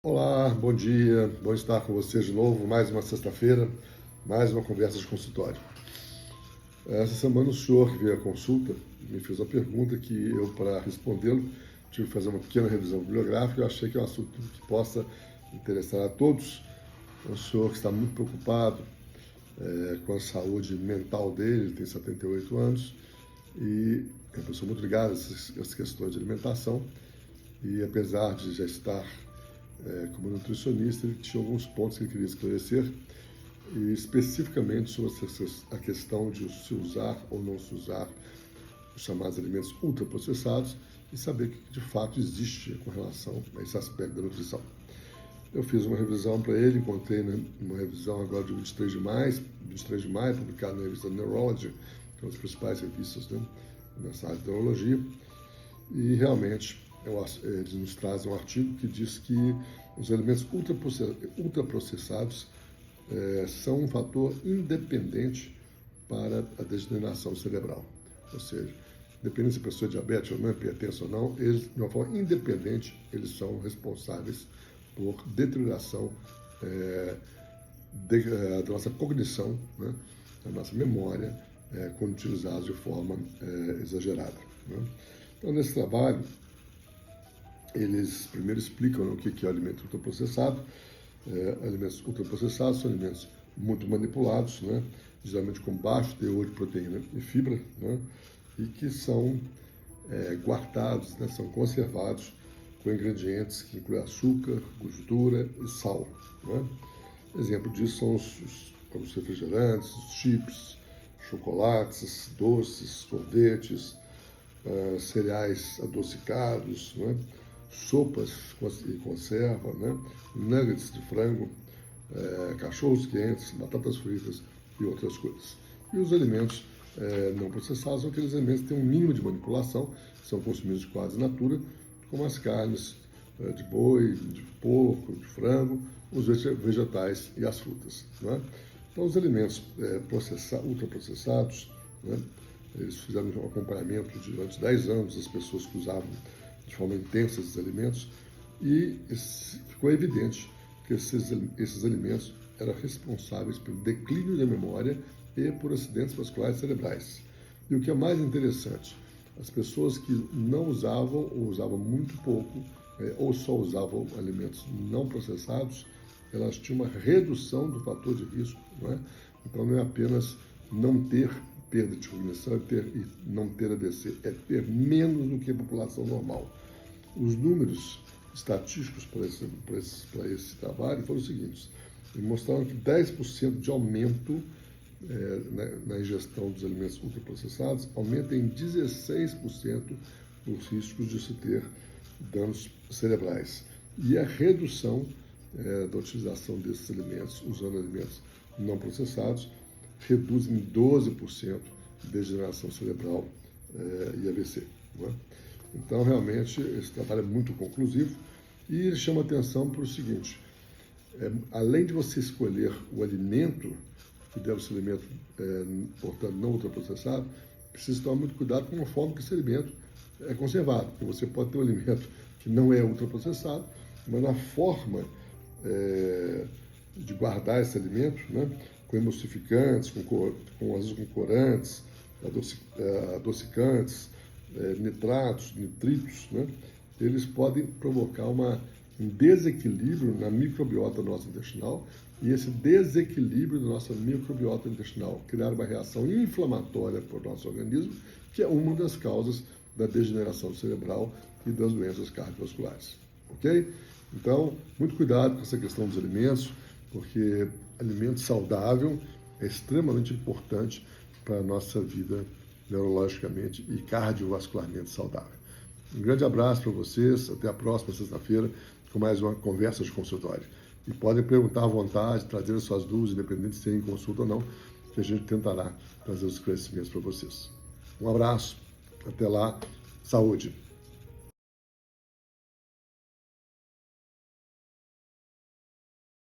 Olá, bom dia, bom estar com vocês de novo, mais uma sexta-feira, mais uma conversa de consultório. Essa semana o senhor que veio à consulta me fez uma pergunta que eu, para respondê-lo, tive que fazer uma pequena revisão bibliográfica. Eu achei que é um assunto que possa interessar a todos. O senhor que está muito preocupado com a saúde mental dele, ele tem 78 anos e é uma pessoa muito ligada a essas questões de alimentação e apesar de já estar como nutricionista, ele tinha alguns pontos que ele queria esclarecer, e especificamente sobre a questão de se usar ou não se usar os chamados alimentos ultraprocessados e saber o que de fato existe com relação a esse aspecto da nutrição. Eu fiz uma revisão para ele, encontrei uma revisão agora de 23 de maio, publicada na revista Neurology, que é uma das principais revistas, né, nessa área de neurologia, e realmente eles nos trazem um artigo que diz que os alimentos ultraprocessados são um fator independente para a degeneração cerebral. Ou seja, independente se a pessoa é diabética ou não, hipertensa ou não, eles, de uma forma independente, eles são responsáveis por deterioração da nossa cognição, né, da nossa memória, quando utilizados de forma exagerada. Né? Então, nesse trabalho, eles primeiro explicam, né, o que é alimento ultraprocessado. Alimentos ultraprocessados são alimentos muito manipulados, né, geralmente com baixo teor de proteína e fibra, né, e que são guardados, né, são conservados com ingredientes que incluem açúcar, gordura e sal. Né. Exemplo disso são os refrigerantes, os chips, chocolates, doces, sorvetes, cereais adocicados, né, sopas e conserva, né, nuggets de frango, cachorros quentes, batatas fritas e outras coisas. E os alimentos não processados são aqueles alimentos que têm um mínimo de manipulação, são consumidos quase in natura, como as carnes de boi, de porco, de frango, os vegetais e as frutas. Né? Então, os alimentos ultraprocessados, né, eles fizeram um acompanhamento durante 10 anos das pessoas que usavam de forma intensa esses alimentos e ficou evidente que esses alimentos eram responsáveis pelo declínio da memória e por acidentes vasculares cerebrais. E o que é mais interessante, as pessoas que não usavam ou usavam muito pouco ou só usavam alimentos não processados, elas tinham uma redução do fator de risco. Não é? Então não é apenas não ter perda de cognição e não ter AVC, é ter menos do que a população normal. Os números estatísticos para esse trabalho foram os seguintes: mostraram que 10% de aumento na ingestão dos alimentos ultraprocessados aumenta em 16% os riscos de se ter danos cerebrais. E a redução da utilização desses alimentos, usando alimentos não processados, reduz em 12% degeneração cerebral e AVC. Não é? Então, realmente, esse trabalho é muito conclusivo e ele chama atenção para o seguinte: além de você escolher o alimento, que deve ser alimento, portanto, não ultraprocessado, precisa tomar muito cuidado com a forma que esse alimento é conservado, porque você pode ter um alimento que não é ultraprocessado, mas na forma de guardar esse alimento, né, com emulsificantes, às vezes com corantes, adocicantes, nitratos, nitritos, né, eles podem provocar um desequilíbrio na microbiota nossa intestinal, e esse desequilíbrio da nossa microbiota intestinal criar uma reação inflamatória para o nosso organismo, que é uma das causas da degeneração cerebral e das doenças cardiovasculares. Ok? Então, muito cuidado com essa questão dos alimentos, porque alimento saudável é extremamente importante para a nossa vida neurologicamente e cardiovascularmente saudável. Um grande abraço para vocês, até a próxima sexta-feira com mais uma conversa de consultório. E podem perguntar à vontade, trazer as suas dúvidas, independente de serem consulta ou não, que a gente tentará trazer os esclarecimentos para vocês. Um abraço, até lá, saúde!